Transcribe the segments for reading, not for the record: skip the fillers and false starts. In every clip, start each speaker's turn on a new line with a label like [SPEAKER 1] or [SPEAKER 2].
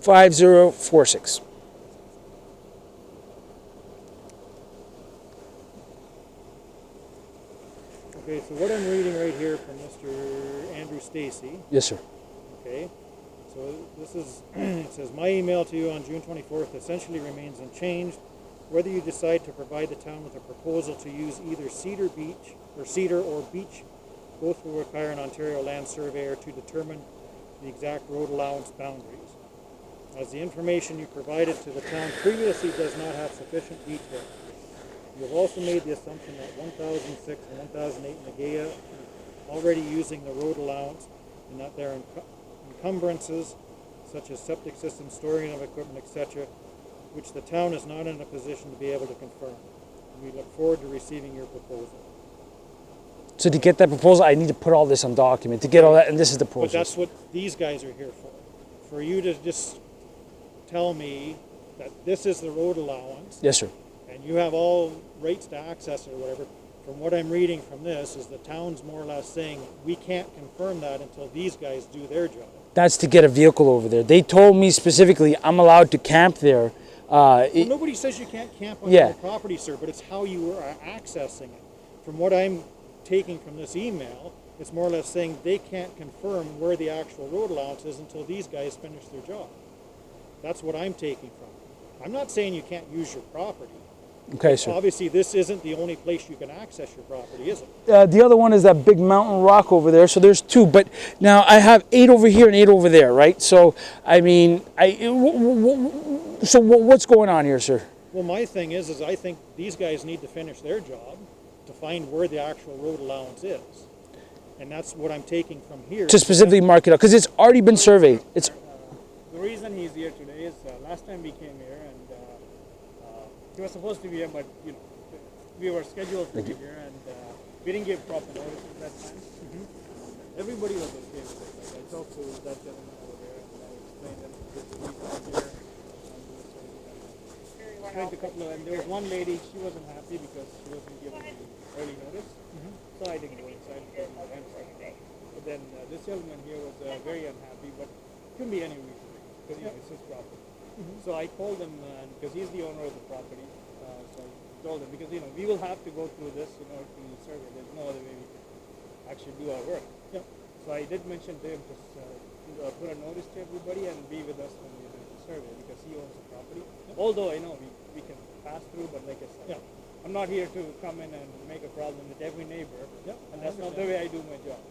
[SPEAKER 1] 5046.
[SPEAKER 2] Okay, so what I'm reading right here from Mr. Andrew Stacy.
[SPEAKER 1] Yes, sir.
[SPEAKER 2] Okay, so this is, it says, my email to you on June 24th essentially remains unchanged. Whether you decide to provide the town with a proposal to use either Cedar or Beach, both will require an Ontario land surveyor to determine the exact road allowance boundaries. As the information you provided to the town previously does not have sufficient detail. You have also made the assumption that 1006 and 1008 Nagaya are already using the road allowance and that their encumbrances, such as septic systems, storing of equipment, etc., which the town is not in a position to be able to confirm. We look forward to receiving your proposal.
[SPEAKER 1] So to get that proposal, I need to put all this on document, to get all that, and this is the proposal.
[SPEAKER 2] But that's what these guys are here for. For you to just tell me that this is the road allowance.
[SPEAKER 1] Yes, sir.
[SPEAKER 2] And you have all rights to access it or whatever. From what I'm reading from this is the town's more or less saying we can't confirm that until these guys do their job.
[SPEAKER 1] That's to get a vehicle over there. They told me specifically I'm allowed to camp there.
[SPEAKER 2] Well, nobody says you can't camp on your property, sir, but it's how you are accessing it. From what I'm taking from this email, it's more or less saying they can't confirm where the actual road allowance is until these guys finish their job. That's what I'm taking from it. I'm not saying you can't use your property.
[SPEAKER 1] Okay, sir.
[SPEAKER 2] Obviously, this isn't the only place you can access your property, is it?
[SPEAKER 1] The other one is that big mountain rock over there, so there's two. But now I have 8 over here and 8 over there, right? So, I mean, so what's going on here, sir?
[SPEAKER 2] Well, my thing is I think these guys need to finish their job to find where the actual road allowance is. And that's what I'm taking from here.
[SPEAKER 1] To specifically mark it out, because it's already been surveyed. It's
[SPEAKER 3] the reason he's here today is last time we came here, and he was supposed to be here, but you know, we were scheduled to be here, and we didn't give proper notice at that time. Everybody was okay with it. Like, I talked to that gentleman over there, and I explained him this reason here. Explained a couple of them. There was one lady, she wasn't happy because she wasn't given early notice. So I didn't go inside because my hands were up. But then this gentleman here was very unhappy, but couldn't be any reason because you know, it's his property. So I called him because he's the owner of the property. So I told him because you know we will have to go through this in order to survey. There's no other way we can actually do our work. Yep. So I did mention to him to put a notice to everybody and be with us when we do the survey because he owns the property. Yep. Although I know we can pass through, but like I said, I'm not here to come in and make a problem with every neighbor. Yep. And that's not the way I do my job.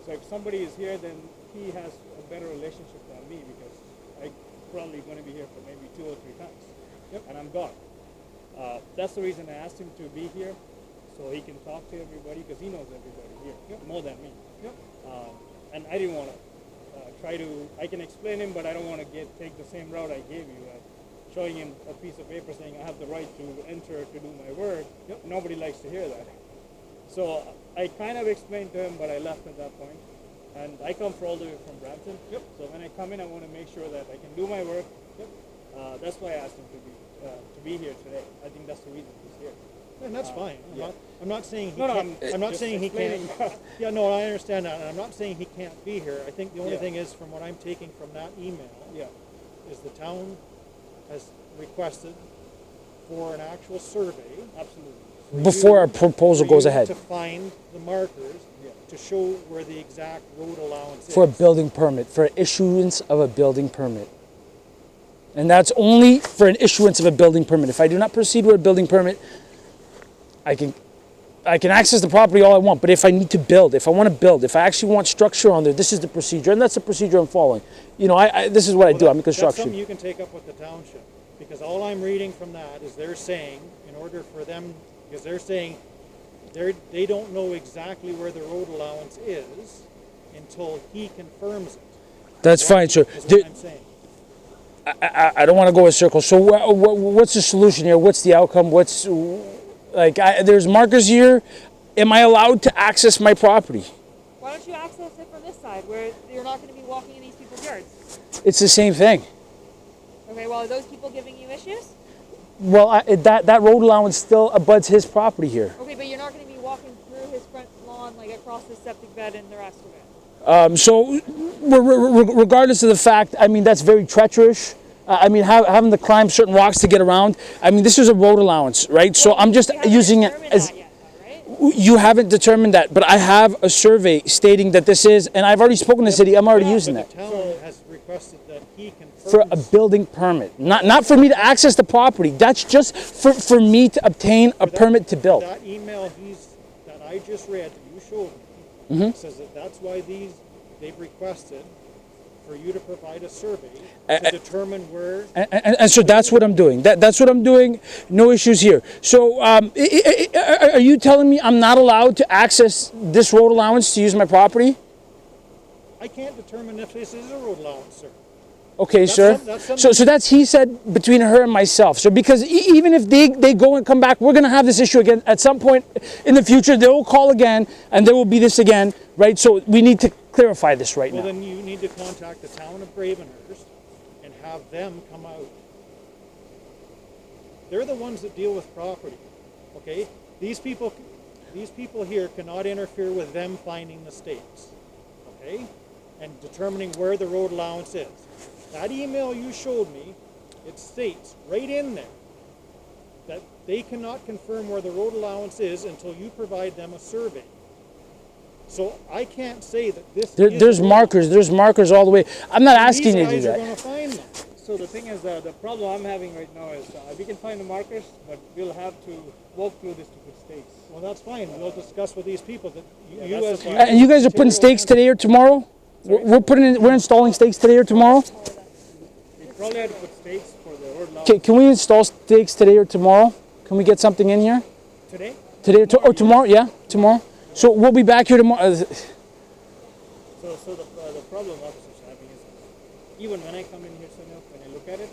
[SPEAKER 3] So if somebody is here, then he has a better relationship than me because I'm probably going to be here for maybe 2 or 3 times. Yep. And I'm gone. That's the reason I asked him to be here, so he can talk to everybody because he knows everybody here more than me. Yep. And I didn't want to I can explain him, but I don't want to take the same route I gave you, showing him a piece of paper saying I have the right to enter to do my work. Yep. Nobody likes to hear that. So I kind of explained to him, but I left at that point. And I come all the way from Brampton. Yep. So when I come in, I want to make sure that I can do my work. Yep. That's why I asked him to be here today. I think that's the reason he's here.
[SPEAKER 2] And that's fine. I'm not saying he
[SPEAKER 3] No,
[SPEAKER 2] can't. I'm not saying he can't. Yeah, no, I understand that. And I'm not saying he can't be here. I think the only thing is, from what I'm taking from that email, is the town has requested for an actual survey.
[SPEAKER 3] Absolutely.
[SPEAKER 1] before our proposal goes ahead.
[SPEAKER 2] To find the markers to show where the exact road allowance is.
[SPEAKER 1] For a building permit, for issuance of a building permit. And that's only for an issuance of a building permit. If I do not proceed with a building permit, I can access the property all I want, but if I need to build, if I want to build, if I actually want structure on there, this is the procedure, and that's the procedure I'm following. You know, this is what I do. I'm in construction.
[SPEAKER 2] That's something you can take up with the township, because all I'm reading from that is they're saying, in order for them, because they're saying they don't know exactly where the road allowance is until he confirms it.
[SPEAKER 1] That's fine, sir.
[SPEAKER 2] Is what I'm saying.
[SPEAKER 1] I don't want to go in circles. So what's the solution here? What's the outcome? There's markers here. Am I allowed to access my property?
[SPEAKER 4] Why don't you access it from this side where you're not going to be walking in these people's yards?
[SPEAKER 1] It's the same thing.
[SPEAKER 4] Okay, well, are those people giving you issues?
[SPEAKER 1] Well, that road allowance still abuts his property here.
[SPEAKER 4] Okay, but you're not going to be walking through his front lawn, like across the septic bed and the rest of it.
[SPEAKER 1] So, regardless of the fact, I mean, that's very treacherous. I mean, having to climb certain rocks to get around. I mean, this is a road allowance, right? So I'm just
[SPEAKER 4] You haven't
[SPEAKER 1] using it
[SPEAKER 4] determined
[SPEAKER 1] as.
[SPEAKER 4] that yet, though, right?
[SPEAKER 1] You haven't determined that, but I have a survey stating that this is, and I've already spoken to the city. I'm already using
[SPEAKER 2] But
[SPEAKER 1] that
[SPEAKER 2] the town has requested that he confirms.
[SPEAKER 1] for a building permit, not for me to access the property. That's just for me to obtain a permit to build.
[SPEAKER 2] That email that I just read that you showed me
[SPEAKER 1] Mm-hmm.
[SPEAKER 2] says that that's why they've requested for you to provide a survey to determine where.
[SPEAKER 1] And so that's what I'm doing. That's what I'm doing. No issues here. So are you telling me I'm not allowed to access this road allowance to use my property?
[SPEAKER 2] I can't determine if this is a road allowance, sir.
[SPEAKER 1] Okay, sir.
[SPEAKER 2] that's
[SPEAKER 1] So
[SPEAKER 2] something-
[SPEAKER 1] that's he said between her and myself. So because even if they go and come back, we're going to have this issue again at some point in the future. They will call again, and there will be this again, right? So we need to clarify this right
[SPEAKER 2] Well,
[SPEAKER 1] now.
[SPEAKER 2] then you need to contact the town of Gravenhurst and have them come out. They're the ones that deal with property, okay? These people here cannot interfere with them finding the stakes, okay? And determining where the road allowance is. That email you showed me, it states right in there that they cannot confirm where the road allowance is until you provide them a survey. So I can't say that this is
[SPEAKER 1] There's
[SPEAKER 2] a road
[SPEAKER 1] markers. There's markers all the way. I'm not asking you to do
[SPEAKER 2] These guys are
[SPEAKER 1] that.
[SPEAKER 2] going to find them.
[SPEAKER 3] So the thing is, the problem I'm having right now is we can find the markers, but we'll have to walk through this to put stakes.
[SPEAKER 2] Well, that's fine. We'll discuss with these people that
[SPEAKER 3] Yeah,
[SPEAKER 2] you
[SPEAKER 3] that's
[SPEAKER 2] as
[SPEAKER 3] the
[SPEAKER 2] you.
[SPEAKER 3] problem.
[SPEAKER 1] And you guys are putting stakes today or tomorrow? We're installing stakes today or tomorrow?
[SPEAKER 3] We probably had to put stakes for the road allowance
[SPEAKER 1] Okay, can we install stakes today or tomorrow? Can we get something in here?
[SPEAKER 3] today.
[SPEAKER 1] Today or tomorrow? Yeah, tomorrow. So we'll be back here tomorrow.
[SPEAKER 3] So the problem officers having is even when I come in here, Sunil, when I look at it,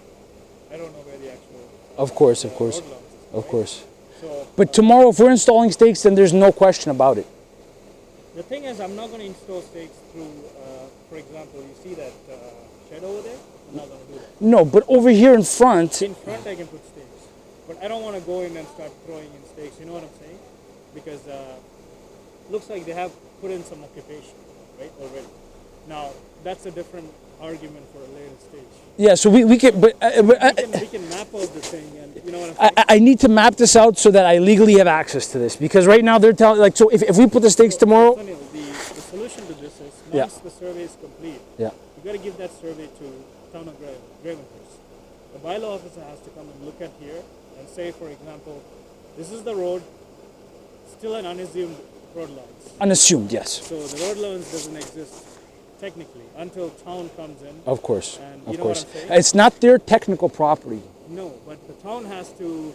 [SPEAKER 3] I don't know where the actual
[SPEAKER 1] Of course,
[SPEAKER 3] road allowance is.
[SPEAKER 1] of course.
[SPEAKER 3] So
[SPEAKER 1] But tomorrow, if we're installing stakes, then there's no question about it.
[SPEAKER 3] the thing is, I'm not going to install stakes through, for example, you see that shed over there? I'm not going to do that.
[SPEAKER 1] No, but over here in front,
[SPEAKER 3] In front, I can put stakes, but I don't want to go in and start throwing in stakes. You know what I'm saying? Because looks like they have put in some occupation, right, already. Now that's a different argument for a later stage.
[SPEAKER 1] yeah. So we can, but
[SPEAKER 3] We can map out the thing, and you know what I'm saying.
[SPEAKER 1] I need to map this out so that I legally have access to this because right now they're telling like so if we put the stakes tomorrow,
[SPEAKER 3] Sunil, the solution to this is
[SPEAKER 1] Yeah.
[SPEAKER 3] once the survey is complete,
[SPEAKER 1] yeah.
[SPEAKER 3] you got to give that survey to town of Gravenhurst. The bylaw officer has to come and look at here and say, for example, this is the road, still an unassumed road lines.
[SPEAKER 1] Unassumed, yes.
[SPEAKER 3] So the road allowance doesn't exist technically until town comes in.
[SPEAKER 1] Of course,
[SPEAKER 3] And
[SPEAKER 1] of
[SPEAKER 3] you know what
[SPEAKER 1] course.
[SPEAKER 3] I'm saying?
[SPEAKER 1] It's not their technical property.
[SPEAKER 3] No, but the town has to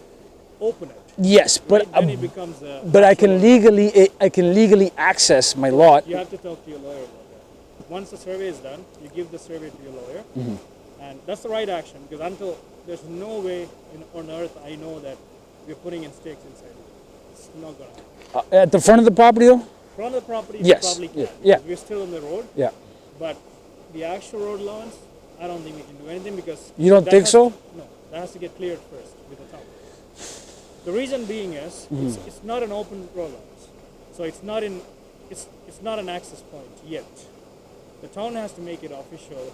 [SPEAKER 3] open it.
[SPEAKER 1] Yes, but
[SPEAKER 3] Right? Then it becomes a.
[SPEAKER 1] but I can legally access my lot.
[SPEAKER 3] You have to talk to your lawyer about that. Once the survey is done, you give the survey to your lawyer, and that's the right action because until there's no way on earth I know that we're putting in stakes inside it. It's not gonna happen.
[SPEAKER 1] At the front of the property though?
[SPEAKER 3] Front of the property,
[SPEAKER 1] Yes,
[SPEAKER 3] you probably can.
[SPEAKER 1] yeah.
[SPEAKER 3] Because we're still on the road,
[SPEAKER 1] Yeah.
[SPEAKER 3] but the actual road allowance, I don't think we can do anything because.
[SPEAKER 1] You don't
[SPEAKER 3] that
[SPEAKER 1] think
[SPEAKER 3] has-
[SPEAKER 1] so?
[SPEAKER 3] No, that has to get cleared first with the town. The reason being is it's not an open road allowance, so it's not an access point yet. The town has to make it official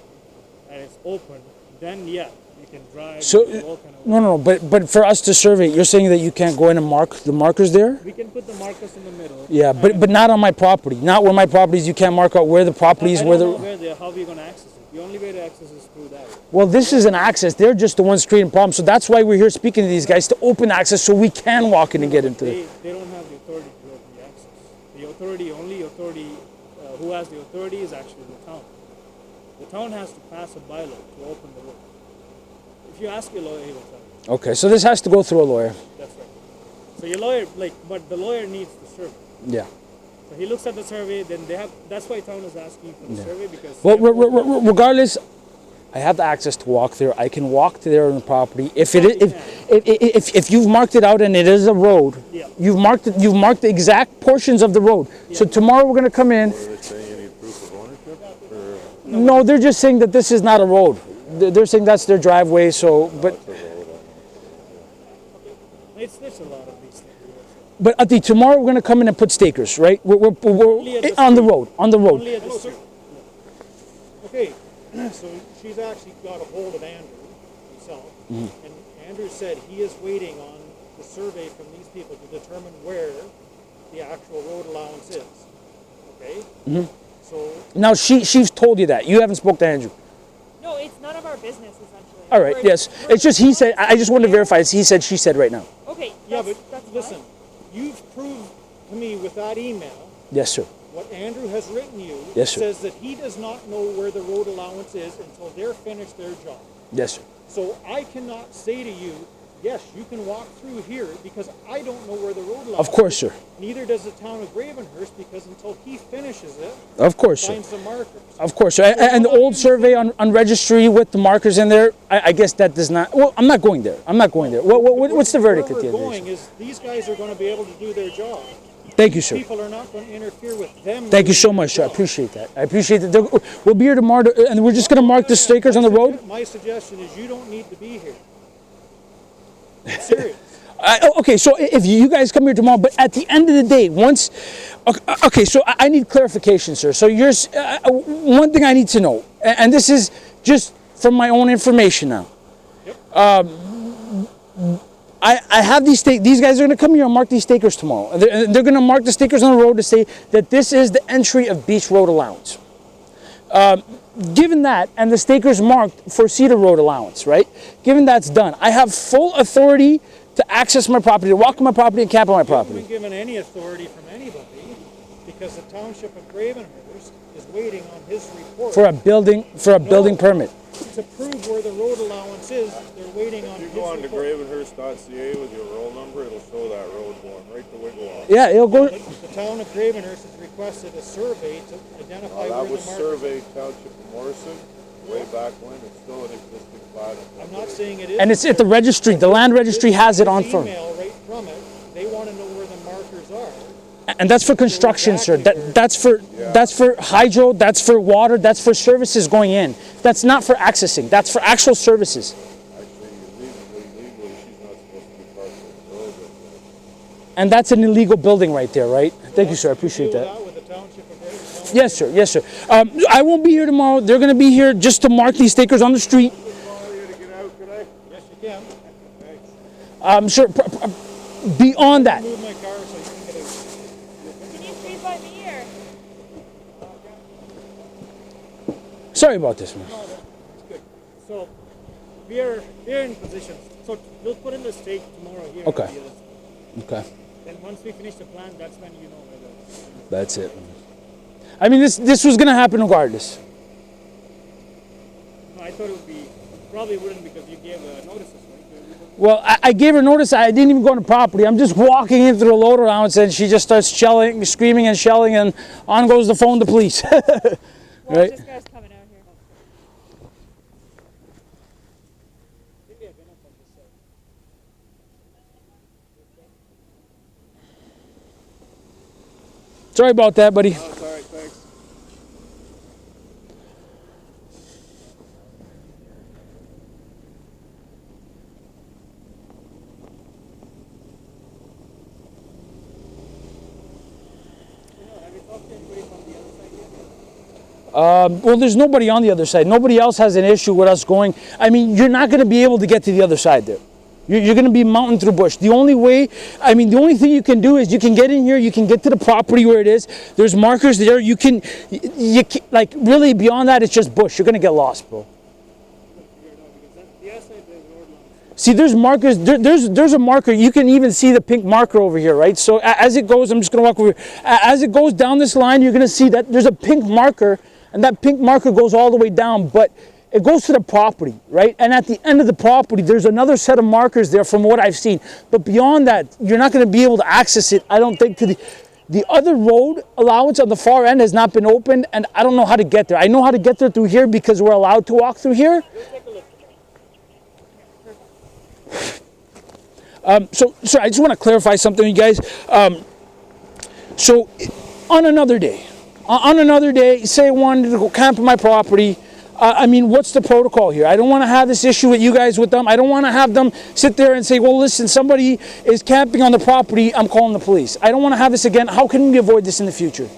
[SPEAKER 3] and it's open. Then yeah, you can drive.
[SPEAKER 1] So
[SPEAKER 3] you can walk and all.
[SPEAKER 1] no, but for us to survey, you're saying that you can't go in and mark the markers there?
[SPEAKER 3] We can put the markers in the middle.
[SPEAKER 1] Yeah, but not on my property. Not where my property is. You can't mark out where the property is.
[SPEAKER 3] I
[SPEAKER 1] Where
[SPEAKER 3] don't
[SPEAKER 1] the
[SPEAKER 3] know how we're gonna access it. The only way to access is through that.
[SPEAKER 1] well, this is an access. They're just the ones creating problems. So that's why we're here speaking to these guys to open access so we can walk in and get into it.
[SPEAKER 3] They don't have the authority to open the access. The only authority who has the authority is actually the town. The town has to pass a bylaw to open the road. If you ask your lawyer, he will tell you.
[SPEAKER 1] Okay, so this has to go through a lawyer.
[SPEAKER 3] That's right. So your lawyer, but the lawyer needs the survey.
[SPEAKER 1] Yeah.
[SPEAKER 3] So he looks at the survey, then they have. That's why town is asking for the survey because.
[SPEAKER 1] Well, regardless, I have the access to walk there. I can walk to there on the property. If it is, if you've marked it out and it is a road,
[SPEAKER 3] Yeah.
[SPEAKER 1] you've marked the exact portions of the road. So tomorrow we're gonna come in.
[SPEAKER 5] Are they saying any proof of ownership? Or
[SPEAKER 1] No, they're just saying that this is not a road. They're saying that's their driveway. So, but
[SPEAKER 3] It's a lot of these things.
[SPEAKER 1] Ati, tomorrow we're gonna come in and put stakers, right? We're
[SPEAKER 3] Only at the
[SPEAKER 1] on the
[SPEAKER 3] street.
[SPEAKER 1] road, on the road.
[SPEAKER 3] Only at the street.
[SPEAKER 2] So she's actually got a hold of Andrew himself,
[SPEAKER 1] Mm-hmm.
[SPEAKER 2] and Andrew said he is waiting on the survey from these people to determine where the actual road allowance is. Okay?
[SPEAKER 1] Mm-hmm.
[SPEAKER 2] So
[SPEAKER 1] Now she's told you that. You haven't spoke to Andrew.
[SPEAKER 4] No, it's none of our business essentially.
[SPEAKER 1] All right. Yes. It's just he said. I just wanted to verify. It's he said. She said. Right now.
[SPEAKER 4] Okay.
[SPEAKER 2] yeah,
[SPEAKER 4] that's
[SPEAKER 2] but listen,
[SPEAKER 4] fine.
[SPEAKER 2] you've proved to me with that email
[SPEAKER 1] Yes, sir.
[SPEAKER 2] what Andrew has written you.
[SPEAKER 1] Yes, sir.
[SPEAKER 2] Says that he does not know where the road allowance is until they're finished their job.
[SPEAKER 1] Yes, sir.
[SPEAKER 2] So I cannot say to you, yes, you can walk through here because I don't know where the road allowance
[SPEAKER 1] Of course,
[SPEAKER 2] is.
[SPEAKER 1] sir.
[SPEAKER 2] Neither does the town of Gravenhurst because until he finishes it,
[SPEAKER 1] Of course, sir.
[SPEAKER 2] finds the markers.
[SPEAKER 1] Of course, sir. And the old survey on registry with the markers in there, I guess that does not. Well, I'm not going there. I'm not going there. What's the verdict at
[SPEAKER 2] Where
[SPEAKER 1] the
[SPEAKER 2] we're
[SPEAKER 1] end of the
[SPEAKER 2] going
[SPEAKER 1] day?
[SPEAKER 2] is these guys are going to be able to do their job.
[SPEAKER 1] Thank you, sir.
[SPEAKER 2] People are not going to interfere with them.
[SPEAKER 1] Thank you
[SPEAKER 2] doing
[SPEAKER 1] so
[SPEAKER 2] their
[SPEAKER 1] much, sir. I
[SPEAKER 2] job.
[SPEAKER 1] appreciate that. I appreciate that. We'll be here tomorrow, and we're just going to mark the stickers on the road.
[SPEAKER 2] My suggestion is you don't need to be here. I'm serious.
[SPEAKER 1] Okay, so if you guys come here tomorrow, but at the end of the day, once, okay, so I need clarification, sir. So one thing I need to know, and this is just from my own information now.
[SPEAKER 2] Yep.
[SPEAKER 1] I have these these guys are going to come here and mark these stickers tomorrow. They're going to mark the stickers on the road to say that this is the entry of Beach Road allowance. Given that, and the stickers marked for Cedar Road allowance, right? Given that's done, I have full authority to access my property, to walk on my property and camp on my
[SPEAKER 2] I haven't
[SPEAKER 1] property.
[SPEAKER 2] been given any authority from anybody because the township of Gravenhurst is waiting on his report
[SPEAKER 1] For a building permit.
[SPEAKER 2] to prove where the road allowance is. They're waiting on
[SPEAKER 5] If you
[SPEAKER 2] his
[SPEAKER 5] go on to
[SPEAKER 2] report.
[SPEAKER 5] gravenhurst.ca with your roll number, it'll show that road going right to Wigwam.
[SPEAKER 1] Yeah, it'll go.
[SPEAKER 2] The town of Gravenhurst has requested a survey to identify
[SPEAKER 5] That
[SPEAKER 2] where
[SPEAKER 5] was
[SPEAKER 2] the markers.
[SPEAKER 5] surveyed Township of Morrison way back when. It's still an existing plat.
[SPEAKER 2] I'm not saying it is.
[SPEAKER 1] And it's at the registry. The land registry has it on
[SPEAKER 2] This
[SPEAKER 1] firm.
[SPEAKER 2] email right from it. They want to know where the markers are.
[SPEAKER 1] And that's for construction, sir. That's for hydro, that's for water, that's for services going in. That's not for accessing. That's for actual services.
[SPEAKER 5] Actually, legally, she's not supposed to be part of the road.
[SPEAKER 1] And that's an illegal building right there, right? Thank you, sir. I appreciate
[SPEAKER 2] Deal
[SPEAKER 1] that.
[SPEAKER 2] with the township of Gravenhurst.
[SPEAKER 1] Yes, sir. Yes, sir. I won't be here tomorrow. They're going to be here just to mark these stickers on the street.
[SPEAKER 5] Follow you to get out, could I?
[SPEAKER 2] Yes, you can.
[SPEAKER 1] Sure. Beyond that.
[SPEAKER 2] Move my car so you can get out.
[SPEAKER 4] Can you freeze by me or?
[SPEAKER 1] Sorry about this, man.
[SPEAKER 3] Good. So we're in position. So we'll put in the stake tomorrow here.
[SPEAKER 1] Okay.
[SPEAKER 3] on the other side.
[SPEAKER 1] Okay.
[SPEAKER 3] Then once we finish the plan, that's when you know whether.
[SPEAKER 1] That's it. I mean, this was going to happen regardless.
[SPEAKER 3] No, I thought it would be. Probably wouldn't because you gave notices, right?
[SPEAKER 1] Well, I gave her notice. I didn't even go on the property. I'm just walking in through the load allowance, and she just starts screaming and shelling, and on goes the phone to police.
[SPEAKER 4] Well,
[SPEAKER 1] Right.
[SPEAKER 4] this guy's coming out here.
[SPEAKER 3] Maybe I've been up on this side.
[SPEAKER 1] Sorry about that, buddy.
[SPEAKER 5] Oh, it's all right, thanks.
[SPEAKER 3] Have you talked to anybody from the other side yet?
[SPEAKER 1] Well, there's nobody on the other side. Nobody else has an issue with us going. I mean, you're not going to be able to get to the other side there. You're going to be mountain through bush. The only way, I mean, the only thing you can do is you can get in here, you can get to the property where it is. There's markers there. You can like, really beyond that, it's just bush. You're going to get lost, bro.
[SPEAKER 3] Figured out because the other side there's road line.
[SPEAKER 1] See, there's markers. There's a marker. You can even see the pink marker over here, right? So as it goes, I'm just going to walk over here. As it goes down this line, you're going to see that there's a pink marker, and that pink marker goes all the way down, but it goes to the property, right? And at the end of the property, there's another set of markers there from what I've seen. But beyond that, you're not going to be able to access it, I don't think, to the other road allowance on the far end has not been opened, and I don't know how to get there. I know how to get there through here because we're allowed to walk through here. So I just want to clarify something, you guys. So on another day, say I wanted to go camp on my property. I mean, what's the protocol here? I don't want to have this issue with you guys with them. I don't want to have them sit there and say, well, listen, somebody is camping on the property. I'm calling the police. I don't want to have this again. How can we avoid this in the future?